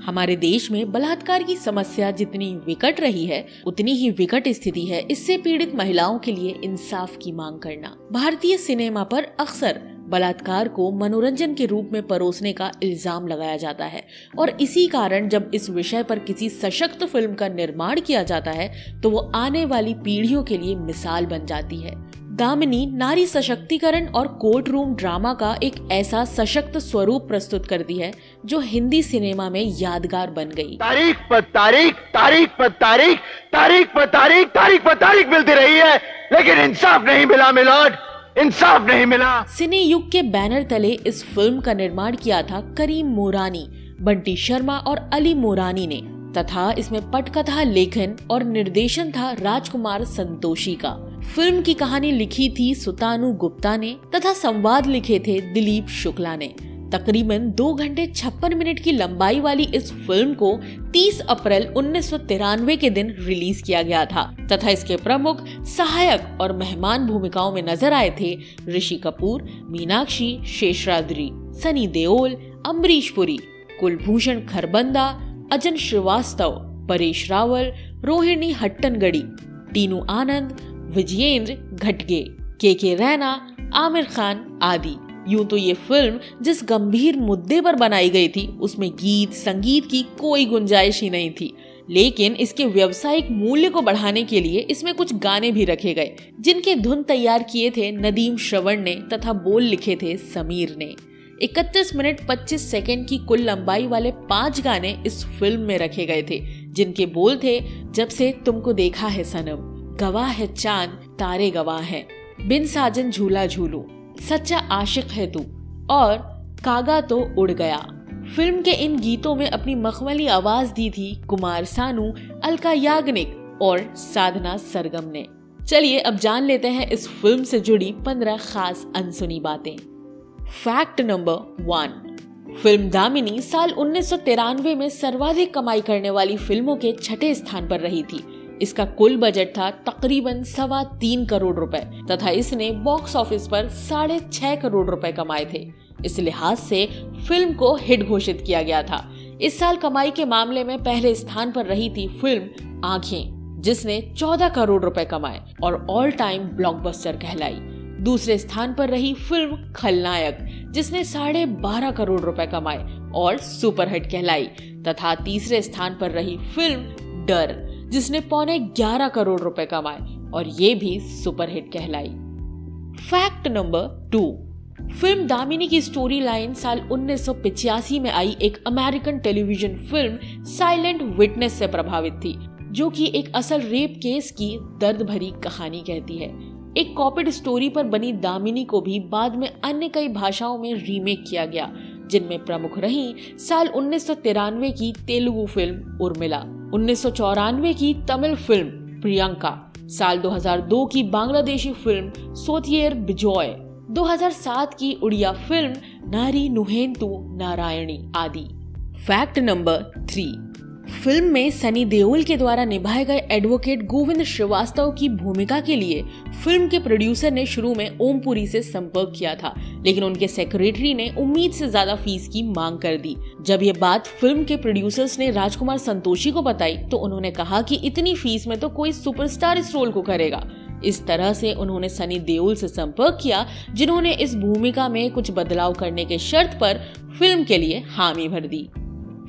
हमारे देश में बलात्कार की समस्या जितनी विकट रही है, उतनी ही विकट स्थिति है इससे पीड़ित महिलाओं के लिए इंसाफ की मांग करना। भारतीय सिनेमा पर अक्सर बलात्कार को मनोरंजन के रूप में परोसने का इल्जाम लगाया जाता है और इसी कारण जब इस विषय पर किसी सशक्त फिल्म का निर्माण किया जाता है तो वो आने वाली पीढ़ियों के लिए मिसाल बन जाती है। दामिनी नारी सशक्तिकरण और कोर्ट रूम ड्रामा का एक ऐसा सशक्त स्वरूप प्रस्तुत करती है जो हिंदी सिनेमा में यादगार बन गई। तारीख पर तारीख, तारीख पर तारीख, तारीख पर तारीख, तारीख पर तारीख मिलती रही है, लेकिन इंसाफ नहीं मिला मिलोड, इंसाफ नहीं मिला। सिने युग के बैनर तले इस फिल्म का निर्माण किया था करीम मोरानी, बंटी शर्मा और अली मोरानी ने, तथा इसमें पटकथा लेखन और निर्देशन था राजकुमार संतोषी का। फिल्म की कहानी लिखी थी सुतानु गुप्ता ने तथा संवाद लिखे थे दिलीप शुक्ला ने। तकरीबन 2 घंटे 56 मिनट की लंबाई वाली इस फिल्म को 30 अप्रैल 1993 के दिन रिलीज किया गया था तथा इसके प्रमुख सहायक और मेहमान भूमिकाओं में नजर आए थे ऋषि कपूर, मीनाक्षी शेषराद्री, सनी देओल, अमरीश पुरी, कुलभूषण खरबंदा, अजन श्रीवास्तव, परेश रावल, रोहिणी हट्टनगड़ी, टीनू आनंद, विजयेंद्र घटगे, के रैना, आमिर खान आदि। यूं तो ये फिल्म जिस गंभीर मुद्दे पर बनाई गई थी उसमें गीत संगीत की कोई गुंजाइश ही नहीं थी, लेकिन इसके व्यावसायिक मूल्य को बढ़ाने के लिए इसमें कुछ गाने भी रखे गए जिनके धुन तैयार किए थे नदीम श्रवण ने तथा बोल लिखे थे समीर ने। 31 मिनट 25 सेकंड की कुल लंबाई वाले 5 गाने इस फिल्म में रखे गए थे जिनके बोल थे जब से तुमको देखा है सनम, गवाह है चांद तारे गवाह हैं, बिन साजन झूला झूलू, सच्चा आशिक है तू और कागा तो उड़ गया। फिल्म के इन गीतों में अपनी मखमली आवाज दी थी कुमार सानू, अलका याग्निक और साधना सरगम ने। चलिए अब जान लेते हैं इस फिल्म से जुड़ी 15 खास अनसुनी बातें। फैक्ट नंबर 1, फिल्म दामिनी साल 1993 में सर्वाधिक कमाई करने वाली फिल्मों के 6ठे स्थान पर रही थी। इसका कुल बजट था तकरीबन 3.25 करोड़ रुपए तथा इसने बॉक्स ऑफिस पर 6.5 करोड़ रुपए कमाए थे। इस लिहाज से फिल्म को हिट घोषित किया गया था। इस साल कमाई के मामले में पहले स्थान पर रही थी फिल्म आंखें जिसने 14 करोड़ रुपए कमाए और ऑल टाइम ब्लॉकबस्टर कहलाई। दूसरे स्थान पर रही फिल्म खलनायक जिसने 12.5 करोड़ रुपए कमाए और सुपरहिट कहलाई तथा तीसरे स्थान पर रही फिल्म डर जिसने 11.25 करोड़ रुपए कमाए और ये भी सुपरहिट कहलाई। फैक्ट नंबर 2, फिल्म दामिनी की स्टोरी लाइन साल 1985 में आई एक American television film silent witness से प्रभावित थी जो कि एक असल रेप केस की दर्द भरी कहानी कहती है। एक कॉपीड स्टोरी पर बनी दामिनी को भी बाद में अन्य कई भाषाओं में रीमेक किया गया जिनमें प्रमुख रही साल 1993 की तेलुगु फिल्म उर्मिला, 1994 की तमिल फिल्म प्रियंका, साल 2002 की बांग्लादेशी फिल्म सोथिएर बिजॉय, 2007 की उड़िया फिल्म नारी नुहेंतु नारायणी आदि। फैक्ट नंबर 3, फिल्म में सनी देओल के द्वारा निभाए गए एडवोकेट गोविंद श्रीवास्तव की भूमिका के लिए फिल्म के प्रोड्यूसर ने शुरू में ओमपुरी से संपर्क किया था, लेकिन उनके सेक्रेटरी ने उम्मीद से ज्यादा फीस की मांग कर दी। जब ये बात फिल्म के प्रोड्यूसर्स ने राजकुमार संतोषी को बताई तो उन्होंने कहा कि इतनी फीस में तो कोई सुपरस्टार इस रोल को करेगा। इस तरह से उन्होंने सनी देओल से संपर्क किया जिन्होंने इस भूमिका में कुछ बदलाव करने के शर्त पर फिल्म के लिए हामी भर दी।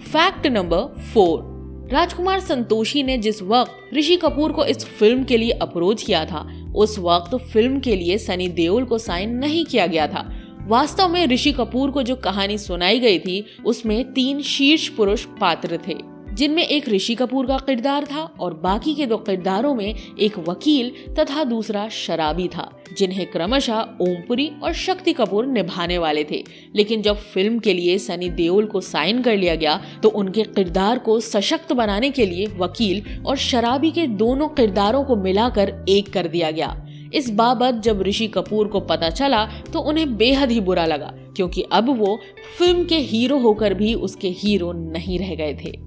फैक्ट नंबर 4, राजकुमार संतोषी ने जिस वक्त ऋषि कपूर को इस फिल्म के लिए अप्रोच किया था उस वक्त फिल्म के लिए सनी देओल को साइन नहीं किया गया था। वास्तव में ऋषि कपूर को जो कहानी सुनाई गई थी उसमें 3 शीर्ष पुरुष पात्र थे जिनमें एक ऋषि कपूर का किरदार था और बाकी के 2 किरदारों में एक वकील तथा दूसरा शराबी था जिन्हें क्रमशः ओमपुरी और शक्ति कपूर निभाने वाले थे। लेकिन जब फिल्म के लिए सनी देओल को साइन कर लिया गया तो उनके किरदार को सशक्त बनाने के लिए वकील और शराबी के दोनों किरदारों को मिलाकर एक कर दिया गया। इस बाबत जब ऋषि कपूर को पता चला तो उन्हें बेहद ही बुरा लगा क्योंकि अब वो फिल्म के हीरो होकर भी उसके हीरो नहीं रह गए थे।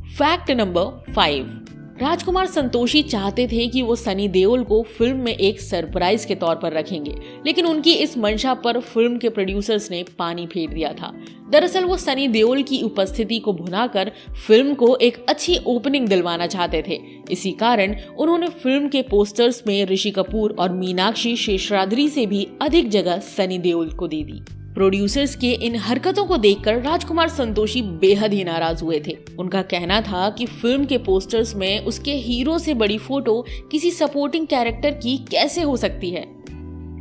फैक्ट नंबर 5, राजकुमार संतोषी चाहते थे कि वो सनी देओल को फिल्म में एक सरप्राइज के तौर पर रखेंगे, लेकिन उनकी इस मंशा पर फिल्म के प्रोड्यूसर्स ने पानी फेर दिया था। दरअसल वो सनी देओल की उपस्थिति को भुनाकर फिल्म को एक अच्छी ओपनिंग दिलवाना चाहते थे। इसी कारण उन्होंने फिल्म के पोस्टर्स में ऋषि कपूर और मीनाक्षी शेषाद्री से भी अधिक जगह सनी देओल को दे दी। प्रोड्यूसर्स के इन हरकतों को देखकर राजकुमार संतोषी बेहद ही नाराज हुए थे। उनका कहना था कि फिल्म के पोस्टर्स में उसके हीरो से बड़ी फोटो किसी सपोर्टिंग कैरेक्टर की कैसे हो सकती है।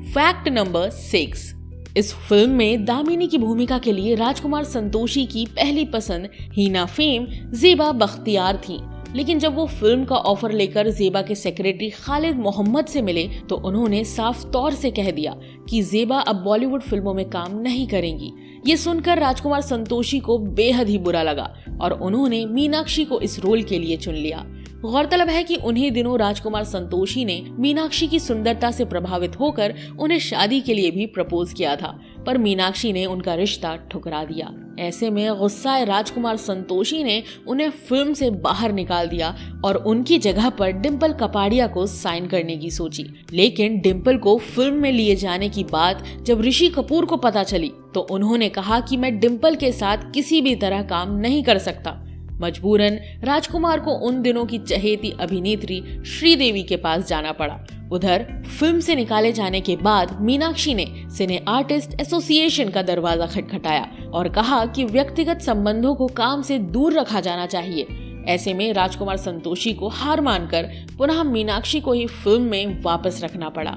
फैक्ट नंबर 6, इस फिल्म में दामिनी की भूमिका के लिए राजकुमार संतोषी की पहली पसंद हीना फेम ज़ेबा बख्तियार थी, लेकिन जब वो फिल्म का ऑफर लेकर ज़ेबा के सेक्रेटरी खालिद मोहम्मद से मिले तो उन्होंने साफ तौर से कह दिया कि ज़ेबा अब बॉलीवुड फिल्मों में काम नहीं करेंगी। ये सुनकर राजकुमार संतोषी को बेहद ही बुरा लगा और उन्होंने मीनाक्षी को इस रोल के लिए चुन लिया। गौरतलब है कि उन्हीं दिनों राजकुमार संतोषी ने मीनाक्षी की सुंदरता से प्रभावित होकर उन्हें शादी के लिए भी प्रपोज किया था, पर मीनाक्षी ने उनका रिश्ता ठुकरा दिया। ऐसे में गुस्साए राजकुमार संतोषी ने उन्हें फिल्म से बाहर निकाल दिया और उनकी जगह पर डिम्पल कपाड़िया को साइन करने की सोची। लेकिन डिम्पल को फिल्म में लिए जाने की बात जब ऋषि कपूर को पता चली तो उन्होंने कहा कि मैं डिम्पल के साथ किसी भी तरह काम नहीं कर सकता। मजबूरन राजकुमार को उन दिनों की चहेती अभिनेत्री श्रीदेवी के पास जाना पड़ा। उधर फिल्म से निकाले जाने के बाद मीनाक्षी ने सिने आर्टिस्ट एसोसिएशन का दरवाजा खटखटाया और कहा कि व्यक्तिगत संबंधों को काम से दूर रखा जाना चाहिए। ऐसे में राजकुमार संतोषी को हार मानकर पुनः मीनाक्षी को ही फिल्म में वापस रखना पड़ा।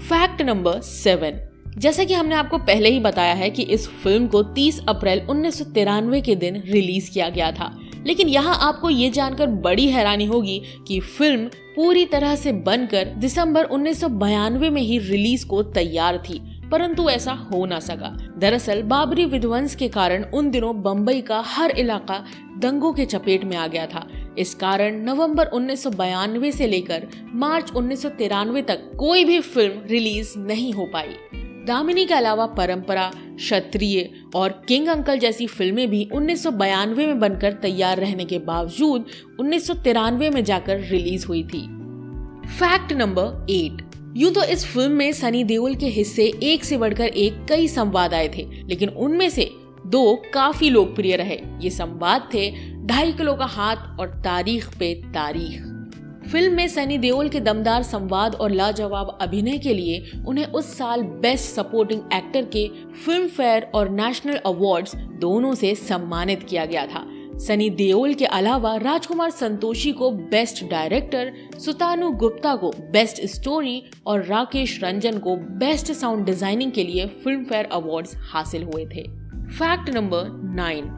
फैक्ट नंबर 7, जैसा कि हमने आपको पहले ही बताया है कि इस फिल्म को 30 अप्रैल 1993 के दिन रिलीज किया गया था, लेकिन यहाँ आपको ये जानकर बड़ी हैरानी होगी कि फिल्म पूरी तरह से बनकर दिसंबर 1992 में ही रिलीज को तैयार थी, परंतु ऐसा हो ना सका। दरअसल बाबरी विध्वंस के कारण उन दिनों बम्बई का हर इलाका दंगों के चपेट में आ गया था। इस कारण नवंबर 1992 से लेकर मार्च 1993 तक कोई भी फिल्म रिलीज नहीं हो पाई। दामिनी के अलावा परंपरा, क्षत्रिय और किंग अंकल जैसी फिल्में भी 1992 में बनकर तैयार रहने के बावजूद 1993 में जाकर रिलीज हुई थी। फैक्ट नंबर 8, यूं तो इस फिल्म में सनी देओल के हिस्से एक से बढ़कर एक कई संवाद आए थे, लेकिन उनमें से 2 काफी लोकप्रिय रहे। ये संवाद थे 2.5 किलो का हाथ और तारीख पे तारीख। फिल्म में सनी देओल के दमदार संवाद और लाजवाब अभिनय के लिए उन्हें उस साल बेस्ट सपोर्टिंग एक्टर के फिल्म फेयर और नेशनल अवार्ड्स दोनों से सम्मानित किया गया था। सनी देओल के अलावा राजकुमार संतोषी को बेस्ट डायरेक्टर, सुतानु गुप्ता को बेस्ट स्टोरी और राकेश रंजन को बेस्ट साउंड डिजाइनिंग के लिए फिल्म फेयर अवार्ड्स हासिल हुए थे। फैक्ट नंबर 9,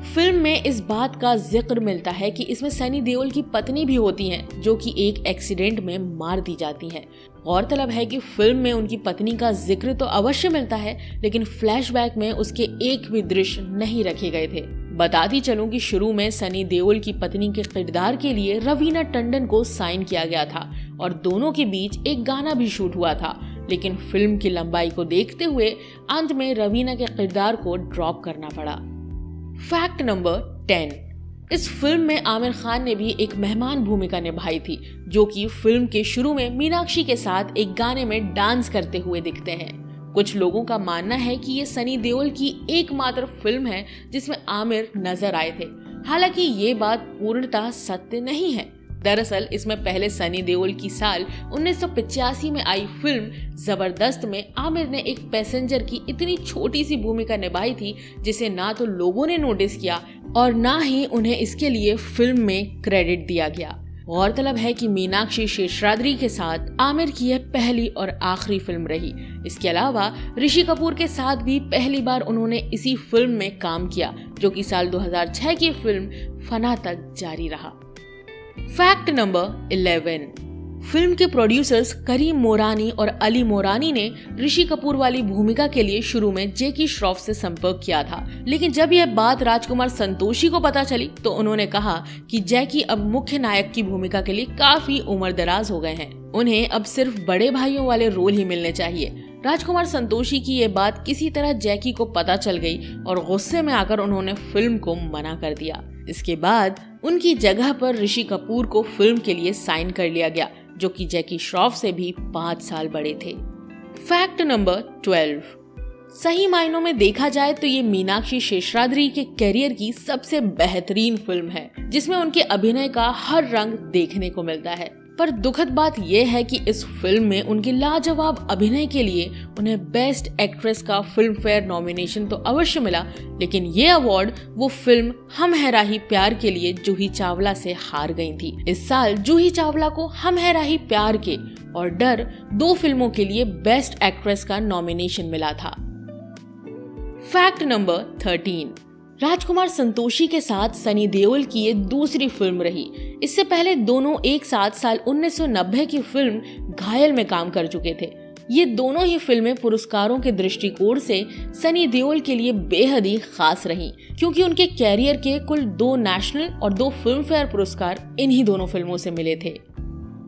फिल्म में इस बात का जिक्र मिलता है कि इसमें सनी देओल की पत्नी भी होती हैं, जो कि एक एक्सीडेंट में मार दी जाती हैं। गौरतलब है कि फिल्म में उनकी पत्नी का जिक्र तो अवश्य मिलता है, लेकिन फ्लैशबैक में उसके एक भी दृश्य नहीं रखे गए थे। बताती चलूं कि शुरू में सनी देओल की पत्नी के किरदार के लिए रवीना टंडन को साइन किया गया था और दोनों के बीच एक गाना भी शूट हुआ था, लेकिन फिल्म की लंबाई को देखते हुए अंत में रवीना के किरदार को ड्रॉप करना पड़ा। फैक्ट नंबर 10, इस फिल्म में आमिर खान ने भी एक मेहमान भूमिका निभाई थी, जो कि फिल्म के शुरू में मीनाक्षी के साथ एक गाने में डांस करते हुए दिखते हैं। कुछ लोगों का मानना है कि ये सनी देओल की एकमात्र फिल्म है जिसमें आमिर नजर आए थे। हालांकि ये बात पूर्णतः सत्य नहीं है। दरअसल इसमें पहले सनी देओल की साल 1985 में आई फिल्म जबरदस्त में आमिर ने एक पैसेंजर की इतनी छोटी सी भूमिका निभाई थी, जिसे ना तो लोगों ने नोटिस किया और ना ही उन्हें इसके लिए फिल्म में क्रेडिट दिया गया। गौरतलब है कि मीनाक्षी शेषाद्री के साथ आमिर की यह पहली और आखिरी फिल्म रही। इसके अलावा ऋषि कपूर के साथ भी पहली बार उन्होंने इसी फिल्म में काम किया, जो कि साल 2006 की फिल्म फना तक जारी रहा। फैक्ट नंबर 11, फिल्म के प्रोड्यूसर्स करीम मोरानी और अली मोरानी ने ऋषि कपूर वाली भूमिका के लिए शुरू में जैकी श्रॉफ से संपर्क किया था, लेकिन जब यह बात राजकुमार संतोषी को पता चली तो उन्होंने कहा कि जैकी अब मुख्य नायक की भूमिका के लिए काफी उम्रदराज हो गए हैं, उन्हें अब सिर्फ बड़े भाइयों वाले रोल ही मिलने चाहिए। राजकुमार संतोषी की ये बात किसी तरह जैकी को पता चल गई और गुस्से में आकर उन्होंने फिल्म को मना कर दिया। इसके बाद उनकी जगह पर ऋषि कपूर को फिल्म के लिए साइन कर लिया गया, जो कि जैकी श्रॉफ से भी 5 साल बड़े थे। फैक्ट नंबर 12, सही मायनों में देखा जाए तो ये मीनाक्षी शेषाद्री के करियर की सबसे बेहतरीन फिल्म है, जिसमें उनके अभिनय का हर रंग देखने को मिलता है। पर दुखद बात यह है कि इस फिल्म में उनके लाजवाब अभिनय के लिए उन्हें बेस्ट एक्ट्रेस का फिल्म फेयर नॉमिनेशन तो अवश्य मिला, लेकिन ये अवार्ड वो फिल्म हम है राही प्यार के लिए जूही चावला से हार गई थी। इस साल जूही चावला को हम है राही प्यार के और डर 2 फिल्मों के लिए बेस्ट एक्ट्रेस का नॉमिनेशन मिला था। फैक्ट नंबर 13, राजकुमार संतोषी के साथ सनी देओल की ये दूसरी फिल्म रही। इससे पहले दोनों एक साथ साल 1990 की फिल्म घायल में काम कर चुके थे। ये दोनों ही फिल्में पुरस्कारों के दृष्टिकोण से सनी देओल के लिए बेहद ही खास रहीं, क्योंकि उनके कैरियर के कुल 2 नेशनल और 2 फिल्म फेयर पुरस्कार इन्हीं दोनों फिल्मों से मिले थे।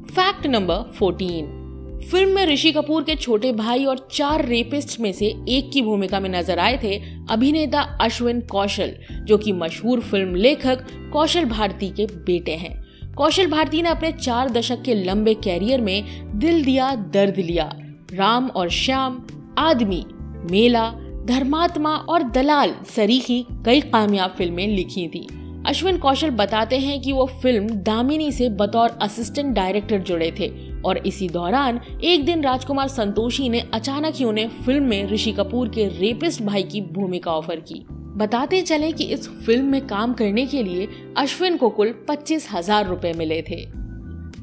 फैक्ट नंबर 14, फिल्म में ऋषि कपूर के छोटे भाई और 4 रेपिस्ट में से एक की भूमिका में नजर आए थे अभिनेता अश्विन कौशल, जो कि मशहूर फिल्म लेखक कौशल भारती के बेटे हैं। कौशल भारती ने अपने 4 दशक के लंबे कैरियर में दिल दिया दर्द लिया, राम और श्याम, आदमी, मेला, धर्मात्मा और दलाल सरीखी कई कामयाब फिल्में लिखी थी। अश्विन कौशल बताते हैं कि वो फिल्म दामिनी से बतौर असिस्टेंट डायरेक्टर जुड़े थे और इसी दौरान एक दिन राजकुमार संतोषी ने अचानक ही उन्हें फिल्म में ऋषि कपूर के रेपिस्ट भाई की भूमिका ऑफर की। बताते चले कि इस फिल्म में काम करने के लिए अश्विन को कुल 25,000 रुपए मिले थे।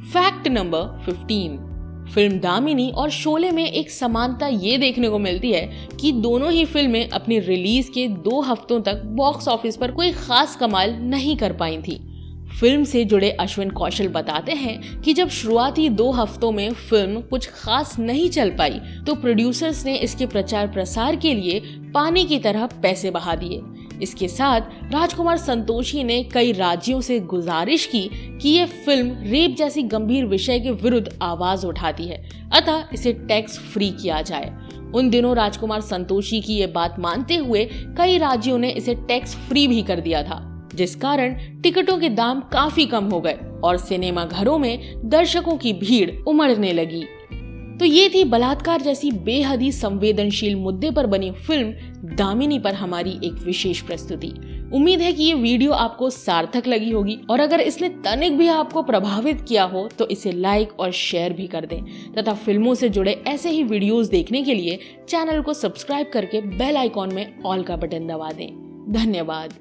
फैक्ट नंबर 15, फिल्म दामिनी और शोले में एक समानता ये देखने को मिलती है कि दोनों ही फिल्में अपनी रिलीज के 2 हफ्तों तक बॉक्स ऑफिस पर कोई खास कमाल नहीं कर पाई थी। फिल्म से जुड़े अश्विन कौशल बताते हैं कि जब शुरुआती 2 हफ्तों में फिल्म कुछ खास नहीं चल पाई तो प्रोड्यूसर्स ने इसके प्रचार प्रसार के लिए पानी की तरह पैसे बहा दिए। इसके साथ राजकुमार संतोषी ने कई राज्यों से गुजारिश की कि ये फिल्म रेप जैसी गंभीर विषय के विरुद्ध आवाज उठाती है, अतः इसे टैक्स फ्री किया जाए। उन दिनों राजकुमार संतोषी की ये बात मानते हुए कई राज्यों ने इसे टैक्स फ्री भी कर दिया था, जिस कारण टिकटों के दाम काफी कम हो गए और सिनेमा घरों में दर्शकों की भीड़ उमड़ने लगी। तो ये थी बलात्कार जैसी बेहद ही संवेदनशील मुद्दे पर बनी फिल्म दामिनी पर हमारी एक विशेष प्रस्तुति। उम्मीद है कि ये वीडियो आपको सार्थक लगी होगी और अगर इसने तनिक भी आपको प्रभावित किया हो तो इसे लाइक और शेयर भी कर दें तथा फिल्मों से जुड़े ऐसे ही वीडियोस देखने के लिए चैनल को सब्सक्राइब करके बेल आइकॉन में ऑल का बटन दबा दें। धन्यवाद।